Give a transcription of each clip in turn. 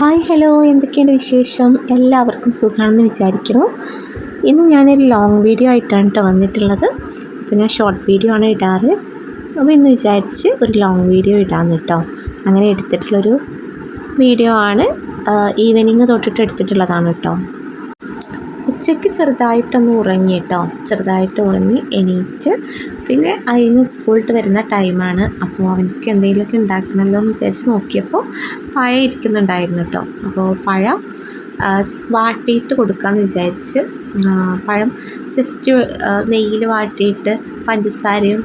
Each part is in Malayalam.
ഹായ് ഹലോ, എന്തൊക്കെയാണ് വിശേഷം? എല്ലാവർക്കും സുഖമാണെന്ന് വിചാരിക്കുന്നു. ഇന്ന് ഞാനൊരു ലോങ് വീഡിയോ ആയിട്ടാണ് കേട്ടോ വന്നിട്ടുള്ളത്. അപ്പോൾ ഞാൻ ഷോർട്ട് വീഡിയോ ആണ് ഇടാറ്. അപ്പോൾ ഇന്ന് വിചാരിച്ച് ഒരു ലോങ് വീഡിയോ ഇടാമെന്ന് കേട്ടോ. അങ്ങനെ എടുത്തിട്ടുള്ളൊരു വീഡിയോ ആണ്. ഈവനിങ് തൊട്ടിട്ട് എടുത്തിട്ടുള്ളതാണ് കേട്ടോ. ഉച്ചയ്ക്ക് ചെറുതായിട്ടൊന്ന് ഉറങ്ങി കേട്ടോ. ചെറുതായിട്ട് ഉറങ്ങി എണീറ്റ് പിന്നെ അതിന് സ്കൂളിട്ട് വരുന്ന ടൈമാണ്. അപ്പോൾ അവനക്ക് എന്തെങ്കിലുമൊക്കെ ഉണ്ടാക്കണമല്ലോ എന്ന് വിചാരിച്ച് നോക്കിയപ്പോൾ പഴം ഇരിക്കുന്നുണ്ടായിരുന്നു കേട്ടോ. അപ്പോൾ പഴം വാട്ടിയിട്ട് കൊടുക്കാമെന്ന് വിചാരിച്ച് പഴം ജസ്റ്റ് നെയ്യിൽ വാട്ടിയിട്ട് പഞ്ചസാരയും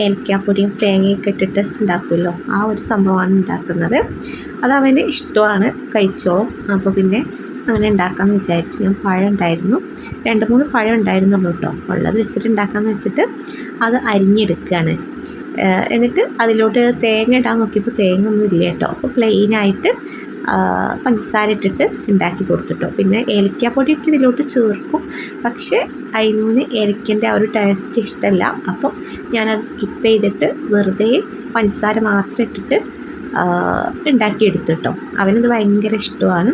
ഏലക്കാപ്പൊടിയും തേങ്ങയൊക്കെ ഇട്ടിട്ട് ഉണ്ടാക്കുമല്ലോ, ആ ഒരു സംഭവമാണ് ഉണ്ടാക്കുന്നത്. അത് അവന് ഇഷ്ടമാണ്, കഴിച്ചോളും. അപ്പോൾ പിന്നെ അങ്ങനെ ഉണ്ടാക്കാമെന്ന് വിചാരിച്ചു. ഞാൻ പഴം ഉണ്ടായിരുന്നു, 2-3 പഴം ഉണ്ടായിരുന്നുള്ളൂ കേട്ടോ. ഉള്ളത് വെച്ചിട്ട് ഉണ്ടാക്കാമെന്ന് വെച്ചിട്ട് അത് അരിഞ്ഞെടുക്കുകയാണ്. എന്നിട്ട് അതിലോട്ട് തേങ്ങ ഇടാൻ നോക്കിയപ്പോൾ തേങ്ങ ഒന്നും ഇല്ല കേട്ടോ. അപ്പോൾ പ്ലെയിനായിട്ട് പഞ്ചസാര ഇട്ടിട്ട് ഉണ്ടാക്കി കൊടുത്തിട്ടോ. പിന്നെ ഏലക്കാപ്പൊടിയൊക്കെ ഇതിലോട്ട് ചേർക്കും, പക്ഷേ അതിനൂന്ന് ഏലക്കൻ്റെ ആ ഒരു ടേസ്റ്റ് ഇഷ്ടമല്ല. അപ്പം ഞാനത് സ്കിപ്പ് ചെയ്തിട്ട് വെറുതെ പഞ്ചസാര മാത്രം ഇട്ടിട്ട് ഉണ്ടാക്കിയെടുത്തു കേട്ടോ. അവനത് ഭയങ്കര ഇഷ്ടമാണ്.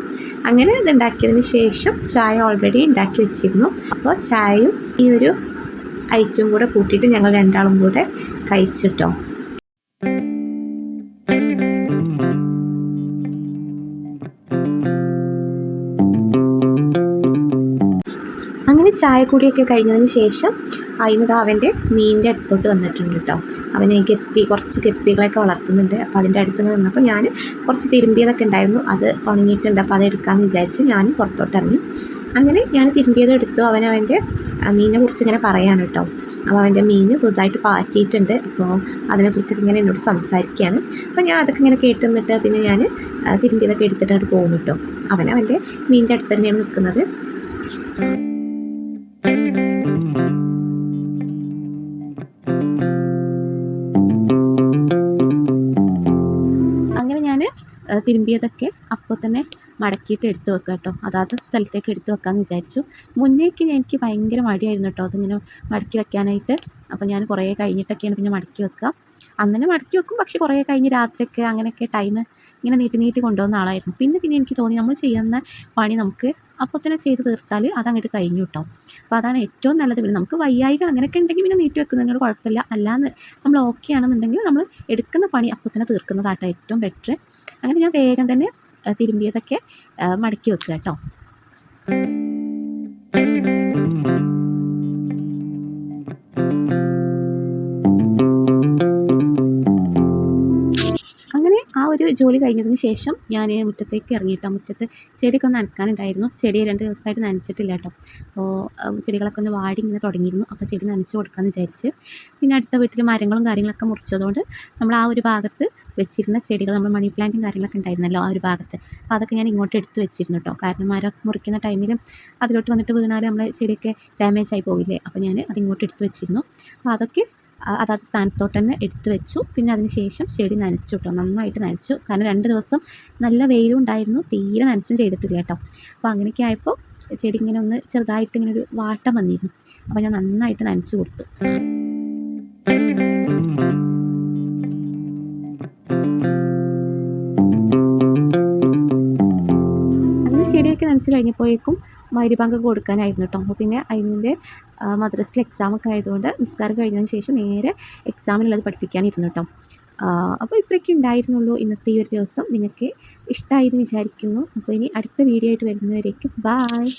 അങ്ങനെ ഇത് ഉണ്ടാക്കിയതിന് ശേഷം ചായ ഓൾറെഡി ഉണ്ടാക്കി വെച്ചിരുന്നു. അപ്പോൾ ചായയും ഈ ഒരു ഐറ്റവും കൂടെ കൂട്ടിയിട്ട് ഞങ്ങൾ രണ്ടാളും കൂടെ കഴിച്ചിട്ടോ. അങ്ങനെ ചായക്കുടിയൊക്കെ കഴിഞ്ഞതിന് ശേഷം അതിനത് അവൻ്റെ മീനിൻ്റെ അടുത്തോട്ട് വന്നിട്ടുണ്ട് കേട്ടോ. അവനെ കുറച്ച് ഗപ്പികളൊക്കെ വളർത്തുന്നുണ്ട്. അപ്പോൾ അതിൻ്റെ അടുത്ത് ഇങ്ങനെ നിന്നപ്പോൾ ഞാൻ കുറച്ച് തിരുമ്പിയതൊക്കെ ഉണ്ടായിരുന്നു, അത് ഉണങ്ങിയിട്ടുണ്ട്. അപ്പോൾ അത് എടുക്കാമെന്ന് വിചാരിച്ച് ഞാൻ പുറത്തോട്ട് ഇറങ്ങി. അങ്ങനെ ഞാൻ തിരുമ്പിയത് എടുത്തു. അവൻ്റെ മീനിനെ കുറിച്ച് ഇങ്ങനെ പറയാൻ കേട്ടോ. അപ്പോൾ അവൻ്റെ മീൻ പുതുതായിട്ട് പാറ്റിയിട്ടുണ്ട്. അപ്പോൾ അതിനെക്കുറിച്ചൊക്കെ ഇങ്ങനെ എന്നോട് സംസാരിക്കുകയാണ്. അപ്പോൾ ഞാൻ അതൊക്കെ ഇങ്ങനെ കേട്ട് നിന്നിട്ട് പിന്നെ ഞാൻ തിരുമ്പിയതൊക്കെ എടുത്തിട്ട് പോകും കേട്ടോ. അവൻ്റെ മീനിൻ്റെ അടുത്ത് തന്നെയാണ് നിൽക്കുന്നത്. അങ്ങനെ ഞാൻ തിരുമ്പിയതൊക്കെ അപ്പോൾ തന്നെ മടക്കിയിട്ട് എടുത്ത് വെക്കുക കേട്ടോ. അതാത് സ്ഥലത്തേക്ക് എടുത്ത് വെക്കാമെന്ന് വിചാരിച്ചു. മുന്നേക്ക് എനിക്ക് ഭയങ്കര മടിയായിരുന്നു കേട്ടോ അതിങ്ങനെ മടക്കി വെക്കാനായിട്ട്. അപ്പോൾ ഞാൻ കുറേ കഴിഞ്ഞിട്ടൊക്കെയാണ് പിന്നെ മടക്കി വെക്കുക. അന്നെ മടക്കി വെക്കും, പക്ഷേ കുറേ കഴിഞ്ഞ് രാത്രിയൊക്കെ അങ്ങനെയൊക്കെ ടൈം ഇങ്ങനെ നീട്ടി കൊണ്ടുപോകുന്ന ആളായിരുന്നു. പിന്നെ എനിക്ക് തോന്നി നമ്മൾ ചെയ്യുന്ന പണി നമുക്ക് അപ്പോൾ തന്നെ ചെയ്ത് തീർത്താൽ അതങ്ങോട്ട് കഴിഞ്ഞു കേട്ടോ. അപ്പോൾ അതാണ് ഏറ്റവും നല്ലത്. പിന്നെ നമുക്ക് വയ്യായിക അങ്ങനെയൊക്കെ ഉണ്ടെങ്കിൽ പിന്നെ നീട്ടി വെക്കുന്നതിനോട് കുഴപ്പമില്ല. അല്ലാന്ന് നമ്മൾ ഓക്കെ ആണെന്നുണ്ടെങ്കിൽ നമ്മൾ എടുക്കുന്ന പണി അപ്പോൾ തന്നെ തീർക്കുന്നതാട്ടോ ഏറ്റവും ബെറ്റർ. അങ്ങനെ ഞാൻ വേഗം തന്നെ തിരുമ്പിയതൊക്കെ മടക്കി വെക്കുക കേട്ടോ. അങ്ങനെ ആ ഒരു ജോലി കഴിഞ്ഞതിന് ശേഷം ഞാൻ മുറ്റത്തേക്ക് ഇറങ്ങിയിട്ടോ. മുറ്റത്ത് ചെടിയൊക്കെ ഒന്ന് നനയ്ക്കാനുണ്ടായിരുന്നു. ചെടി 2 ദിവസമായിട്ട് നനച്ചിട്ടില്ല കേട്ടോ. അപ്പോൾ ചെടികളൊക്കെ ഒന്ന് വാടി ഇങ്ങനെ തുടങ്ങിയിരുന്നു. അപ്പോൾ ചെടി നനച്ച് കൊടുക്കാമെന്ന് വിചാരിച്ച് പിന്നെ അടുത്ത വീട്ടിൽ മരങ്ങളും കാര്യങ്ങളൊക്കെ മുറിച്ചതുകൊണ്ട് നമ്മൾ ആ ഒരു ഭാഗത്ത് വെച്ചിരുന്ന ചെടികൾ, നമ്മൾ മണി പ്ലാന്റും കാര്യങ്ങളൊക്കെ ഉണ്ടായിരുന്നല്ലോ ആ ഒരു ഭാഗത്ത്, അപ്പോൾ അതൊക്കെ ഞാൻ ഇങ്ങോട്ട് എടുത്ത് വെച്ചിരുന്നു കേട്ടോ. കാരണം മരം മുറിക്കുന്ന ടൈമിൽ അതിലോട്ട് വന്നിട്ട് വീണാൽ നമ്മളെ ചെടിയൊക്കെ ഡാമേജ് ആയി പോകില്ലേ. അപ്പോൾ ഞാൻ അതിങ്ങോട്ട് എടുത്ത് വെച്ചിരുന്നു. അപ്പോൾ അതൊക്കെ അതാത് സ്ഥാനത്തോട്ട് തന്നെ എടുത്ത് വെച്ചു. പിന്നെ അതിന് ശേഷം ചെടി നനച്ചു കേട്ടോ. നന്നായിട്ട് നനച്ചു. കാരണം 2 ദിവസം നല്ല വെയിലും ഉണ്ടായിരുന്നു, തീരെ നനച്ചും ചെയ്തിട്ടില്ല കേട്ടോ. അപ്പോൾ അങ്ങനെയൊക്കെ ആയപ്പോൾ ചെടി ഇങ്ങനെ ഒന്ന് ചെറുതായിട്ട് ഇങ്ങനെ ഒരു വാട്ടം വന്നിരുന്നു. അപ്പോൾ ഞാൻ നന്നായിട്ട് നനച്ചു കൊടുത്തു. ചെടിയൊക്കെ നനച്ച് കഴിഞ്ഞപ്പോഴേക്കും മഗ്‌രിബ് കൊടുക്കാനായിരുന്നു കേട്ടോ. അപ്പോൾ പിന്നെ അതിൻ്റെ മദ്രസയിൽ എക്സാമൊക്കെ ആയതുകൊണ്ട് നിസ്കാരം കഴിഞ്ഞതിന് ശേഷം നേരെ എക്സാമിനുള്ളത് പഠിപ്പിക്കാനിരുന്നു കേട്ടോ. അപ്പോൾ ഇത്രയൊക്കെ ഉണ്ടായിരുന്നുള്ളൂ ഇന്നത്തെ ഈ ഒരു ദിവസം. നിങ്ങൾക്ക് ഇഷ്ടമായി എന്ന് വിചാരിക്കുന്നു. അപ്പോൾ ഇനി അടുത്ത വീഡിയോ ആയിട്ട് വരുന്നവരേക്കും ബായ്.